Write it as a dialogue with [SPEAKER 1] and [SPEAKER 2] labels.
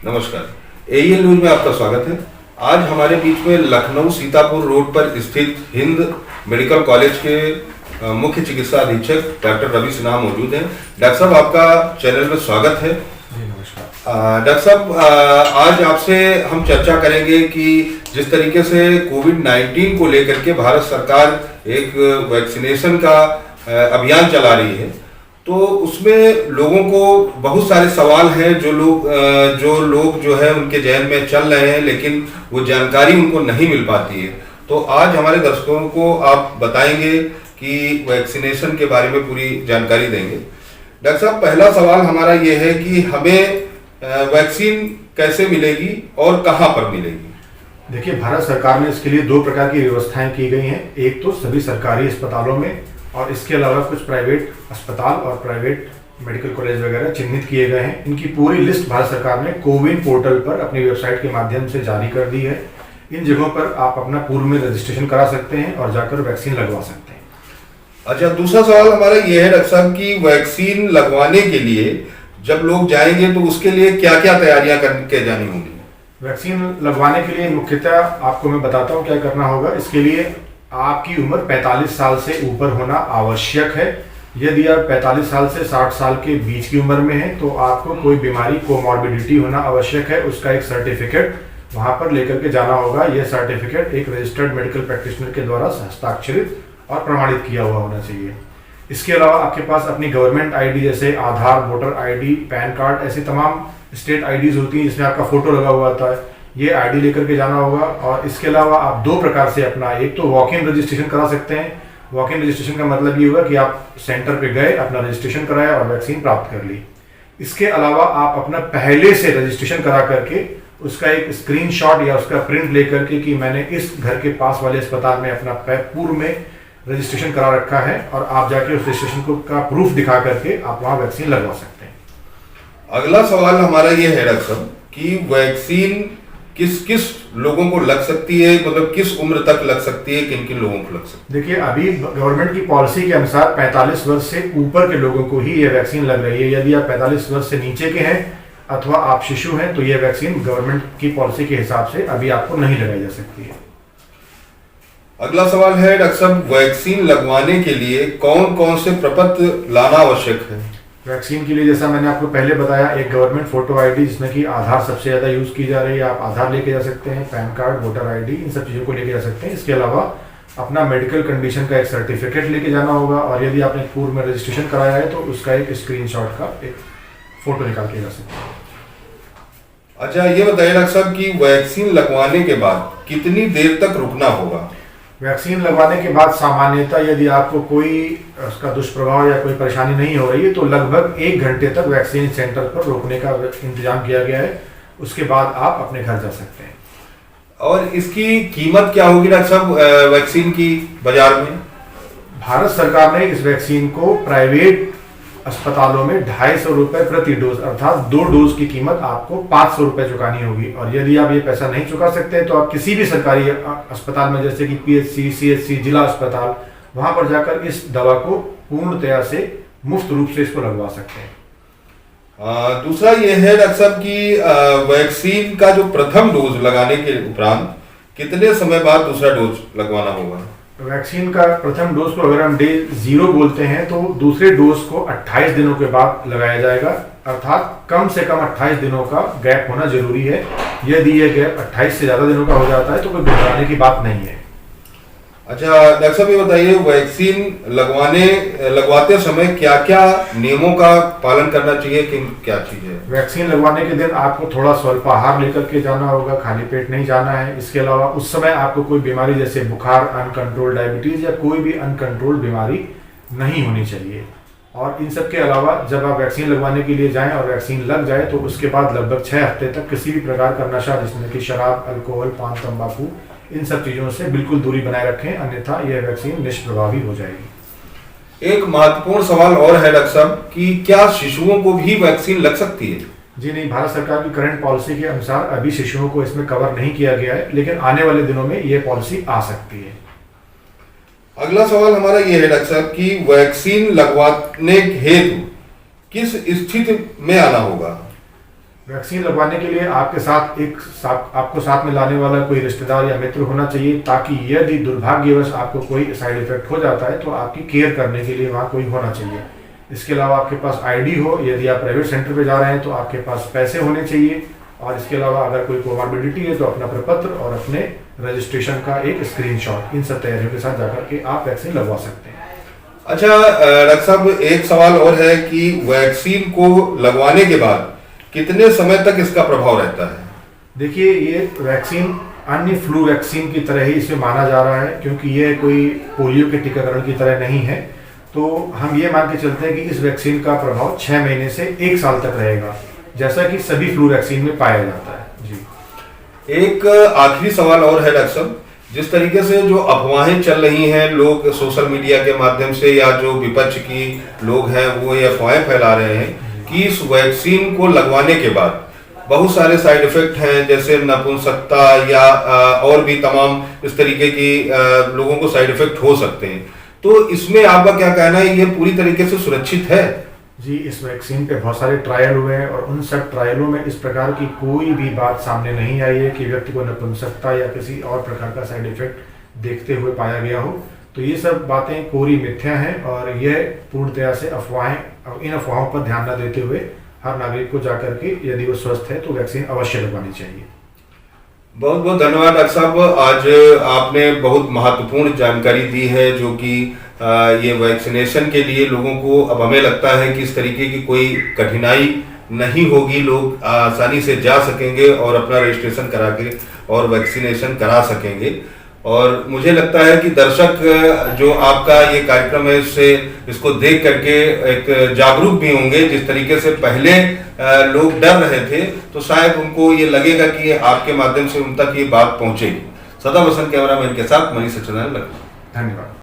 [SPEAKER 1] नमस्कार, AL news में आपका स्वागत है। आज हमारे बीच में लखनऊ सीतापुर रोड पर स्थित हिंद मेडिकल कॉलेज के मुख्य चिकित्सा अधीक्षक डॉक्टर रवि सिन्हा मौजूद हैं। डॉक्टर साहब, आपका चैनल में स्वागत है।
[SPEAKER 2] जी नमस्कार।
[SPEAKER 1] डॉक्टर साहब, आज आपसे हम चर्चा करेंगे कि जिस तरीके से कोविड-19 को लेकर के भारत सरकार एक वैक्सीनेशन का अभियान चला रही है, तो उसमें लोगों को बहुत सारे सवाल हैं जो लोग जो है उनके जहन में चल रहे हैं, लेकिन वो जानकारी उनको नहीं मिल पाती है। तो आज हमारे दर्शकों को आप बताएंगे कि वैक्सीनेशन के बारे में पूरी जानकारी देंगे। डॉक्टर साहब, पहला सवाल हमारा ये है कि हमें वैक्सीन कैसे मिलेगी और कहाँ पर मिलेगी?
[SPEAKER 2] देखिए, भारत सरकार ने इसके लिए दो प्रकार की व्यवस्थाएं की गई हैं। एक तो सभी सरकारी अस्पतालों में, और इसके अलावा कुछ प्राइवेट अस्पताल और प्राइवेट मेडिकल कॉलेज वगैरह चिन्हित किए गए हैं। इनकी पूरी लिस्ट भारत सरकार ने कोविन पोर्टल पर अपनी वेबसाइट के माध्यम से जारी कर दी है। इन जगहों पर आप अपना पूर्व में रजिस्ट्रेशन करा सकते हैं और जाकर वैक्सीन लगवा सकते हैं।
[SPEAKER 1] अच्छा, दूसरा सवाल हमारा ये है डॉक्टर साहब कि वैक्सीन लगवाने के लिए जब लोग जाएंगे तो उसके लिए क्या क्या तैयारियां करके जानी होंगी?
[SPEAKER 2] वैक्सीन लगवाने के लिए मुख्यतः आपको मैं बताता हूँ क्या करना होगा। इसके लिए आपकी उम्र 45 साल से ऊपर होना आवश्यक है। यदि आप 45 साल से 60 साल के बीच की उम्र में हैं तो आपको कोई बीमारी कोमॉर्बिडिटी होना आवश्यक है। उसका एक सर्टिफिकेट वहां पर लेकर के जाना होगा। यह सर्टिफिकेट एक रजिस्टर्ड मेडिकल प्रैक्टिशनर के द्वारा हस्ताक्षरित और प्रमाणित किया हुआ होना चाहिए। इसके अलावा आपके पास अपनी गवर्नमेंट आईडी जैसे आधार, वोटर आईडी, पैन कार्ड, ऐसी तमाम स्टेट आईडीज होती हैं जिसमें आपका फोटो लगा हुआ होता है, ये आईडी लेकर के जाना होगा। और इसके अलावा आप दो प्रकार से अपना, एक तो वॉक इन रजिस्ट्रेशन करा सकते हैं। वॉक इन रजिस्ट्रेशन का मतलब ये होगा कि आप सेंटर पे गए, अपना रजिस्ट्रेशन कराया और वैक्सीन प्राप्त कर ली। इसके अलावा आप अपना पहले से रजिस्ट्रेशन करा करके उसका एक स्क्रीनशॉट या उसका प्रिंट लेकर के कि मैंने इस घर के पास वाले अस्पताल में अपना पूर्व में रजिस्ट्रेशन करा रखा है, और आप जाके उस रजिस्ट्रेशन को का प्रूफ दिखा करके आप वहां वैक्सीन लगवा सकते हैं।
[SPEAKER 1] अगला सवाल हमारा ये है डॉक्टर साहब कि वैक्सीन किस किस लोगों को लग सकती है, मतलब किस उम्र तक लग सकती है, किन किन लोगों को लग सकती है?
[SPEAKER 2] देखिए, अभी गवर्नमेंट की पॉलिसी के अनुसार 45 वर्ष से ऊपर के लोगों को ही ये वैक्सीन लग रही है। यदि आप 45 वर्ष से नीचे के हैं अथवा आप शिशु हैं तो ये वैक्सीन गवर्नमेंट की पॉलिसी के हिसाब से अभी आपको नहीं लगाई जा सकती है।
[SPEAKER 1] अगला सवाल है डॉक्टर साहब, वैक्सीन लगवाने के लिए कौन कौन से प्रपत्र लाना आवश्यक है?
[SPEAKER 2] वैक्सीन के लिए जैसा मैंने आपको पहले बताया, एक गवर्नमेंट फोटो आईडी जिसमें कि आधार सबसे ज़्यादा यूज़ की जा रही है, आप आधार लेके जा सकते हैं, पैन कार्ड, वोटर आईडी, इन सब चीज़ों को लेके जा सकते हैं। इसके अलावा अपना मेडिकल कंडीशन का एक सर्टिफिकेट लेके जाना होगा, और यदि आपने पूर्व में रजिस्ट्रेशन कराया है तो उसका एक स्क्रीनशॉट का एक फोटो निकाल के जा सकते हैं।
[SPEAKER 1] अच्छा, ये बताइए डॉक्टर साहब कि वैक्सीन लगवाने के बाद कितनी देर तक रुकना होगा?
[SPEAKER 2] वैक्सीन लगवाने के बाद सामान्यतः यदि आपको कोई उसका दुष्प्रभाव या कोई परेशानी नहीं हो रही है तो लगभग 1 घंटे तक वैक्सीन सेंटर पर रोकने का इंतजाम किया गया है। उसके बाद आप अपने घर जा सकते हैं।
[SPEAKER 1] और इसकी कीमत क्या होगी डॉक्टर साहब वैक्सीन की बाजार में?
[SPEAKER 2] भारत सरकार ने इस वैक्सीन को प्राइवेट अस्पतालों में 250 रुपये प्रति डोज, अर्थात 2 डोज की कीमत आपको 500 रुपये चुकानी होगी। और यदि आप ये पैसा नहीं चुका सकते तो आप किसी भी सरकारी अस्पताल में जैसे कि पीएचसी, सीएचसी, जिला अस्पताल, वहां पर जाकर इस दवा को पूर्णतया से मुफ्त रूप से इसको लगवा सकते हैं।
[SPEAKER 1] दूसरा ये है डॉक्टर साहब कि वैक्सीन का जो प्रथम डोज लगाने के उपरांत कितने समय बाद दूसरा डोज लगवाना होगा?
[SPEAKER 2] वैक्सीन का प्रथम डोज को अगर हम डे 0 बोलते हैं तो दूसरे डोज को 28 दिनों के बाद लगाया जाएगा, अर्थात कम से कम 28 दिनों का गैप होना जरूरी है। यदि यह गैप 28 से ज्यादा दिनों का हो जाता है तो कोई घबराने की बात नहीं है।
[SPEAKER 1] अच्छा डॉक्टर साहब, ये बताइए वैक्सीन लगवाते समय क्या क्या नियमों का पालन करना चाहिए, कि क्या चीज है?
[SPEAKER 2] वैक्सीन लगवाने के दिन आपको थोड़ा स्वल्पाहार लेकर के जाना होगा, खाली पेट नहीं जाना है। इसके अलावा उस समय आपको कोई बीमारी जैसे बुखार, अनकंट्रोल्ड डायबिटीज या कोई भी अनकंट्रोल्ड बीमारी नहीं होनी चाहिए। और इन सब के अलावा जब आप वैक्सीन लगवाने के लिए जाएं और वैक्सीन लग जाए तो उसके बाद लगभग 6 हफ्ते तक किसी भी प्रकार का नशा जिसमें कि शराब, अल्कोहल, पान, तंबाकू, इन सब चीजों से बिल्कुल दूरी बनाए रखें, अन्यथा यह वैक्सीन निष्प्रभावी हो जाएगी।
[SPEAKER 1] एक महत्वपूर्ण सवाल और है डॉक्टर साहब कि क्या शिशुओं को भी वैक्सीन लग सकती है?
[SPEAKER 2] जी नहीं, भारत सरकार की करंट पॉलिसी के अनुसार अभी शिशुओं को इसमें कवर नहीं किया गया है, लेकिन आने वाले दिनों में यह पॉलिसी आ सकती है।
[SPEAKER 1] अगला सवाल हमारा यह है डॉक्टर साहब कि वैक्सीन लगवाने हेतु किस स्थिति में आना होगा?
[SPEAKER 2] वैक्सीन लगवाने के लिए आपके साथ आपको साथ में लाने वाला कोई रिश्तेदार या मित्र होना चाहिए, ताकि यदि दुर्भाग्यवश आपको कोई साइड इफेक्ट हो जाता है तो आपकी केयर करने के लिए वहाँ कोई होना चाहिए। इसके अलावा आपके पास आईडी हो, यदि आप प्राइवेट सेंटर पे जा रहे हैं तो आपके पास पैसे होने चाहिए, और इसके अलावा अगर कोई कोमॉर्बिडिटी है तो अपना प्रपत्र और अपने रजिस्ट्रेशन का एक स्क्रीनशॉट, इन सब तैयारियों के साथ जाकर के आप वैक्सीन लगवा सकते हैं।
[SPEAKER 1] अच्छा डॉक्टर साहब, एक सवाल और है कि वैक्सीन को लगवाने के बाद कितने समय तक इसका प्रभाव रहता है?
[SPEAKER 2] देखिए, ये वैक्सीन अन्य फ्लू वैक्सीन की तरह ही इसे माना जा रहा है, क्योंकि ये कोई पोलियो के टीकाकरण की तरह नहीं है। तो हम ये मान के चलते हैं कि इस वैक्सीन का प्रभाव 6 महीने से 1 साल तक रहेगा, जैसा कि सभी फ्लू वैक्सीन में पाया जाता है। जी,
[SPEAKER 1] एक आखिरी सवाल और है डॉक्टर साहब, जिस तरीके से जो अफवाहें चल रही हैं, लोग सोशल मीडिया के माध्यम से या जो विपक्ष की लोग हैं वो ये अफवाहें फैला रहे हैं कि इस वैक्सीन को लगवाने के बाद बहुत सारे साइड इफेक्ट हैं, जैसे नपुंसकता या और भी तमाम इस तरीके की लोगों को साइड इफेक्ट हो सकते हैं। तो इसमें आपका क्या कहना है, ये पूरी तरीके से सुरक्षित है?
[SPEAKER 2] जी, इस वैक्सीन पे बहुत सारे ट्रायल हुए हैं और उन सब ट्रायलों में इस प्रकार की कोई भी बात सामने नहीं आई है कि व्यक्ति को नपुंसकता या किसी और प्रकार का साइड इफेक्ट देखते हुए पाया गया हो। तो ये सब बातें कोरी मिथ्या हैं और यह पूर्णतया से इन अफवाहों पर ध्यान न देते हुए हर नागरिक को जाकर के, यदि वो स्वस्थ है तो वैक्सीन अवश्य लगवानी चाहिए।
[SPEAKER 1] बहुत बहुत धन्यवाद डॉक्टर साहब, आज आपने बहुत महत्वपूर्ण जानकारी दी है, जो कि ये वैक्सीनेशन के लिए लोगों को, अब हमें लगता है कि इस तरीके की कोई कठिनाई नहीं होगी, लोग आसानी से जा सकेंगे और अपना रजिस्ट्रेशन करा के और वैक्सीनेशन करा सकेंगे। और मुझे लगता है कि दर्शक जो आपका ये कार्यक्रम है इसको देख करके एक जागरूक भी होंगे। जिस तरीके से पहले लोग डर रहे थे, तो शायद उनको ये लगेगा कि आपके माध्यम से उन तक ये बात पहुंचेगी। सदा वसंत कैमरामैन के साथ मनीष सच्चिदानंद।
[SPEAKER 2] धन्यवाद।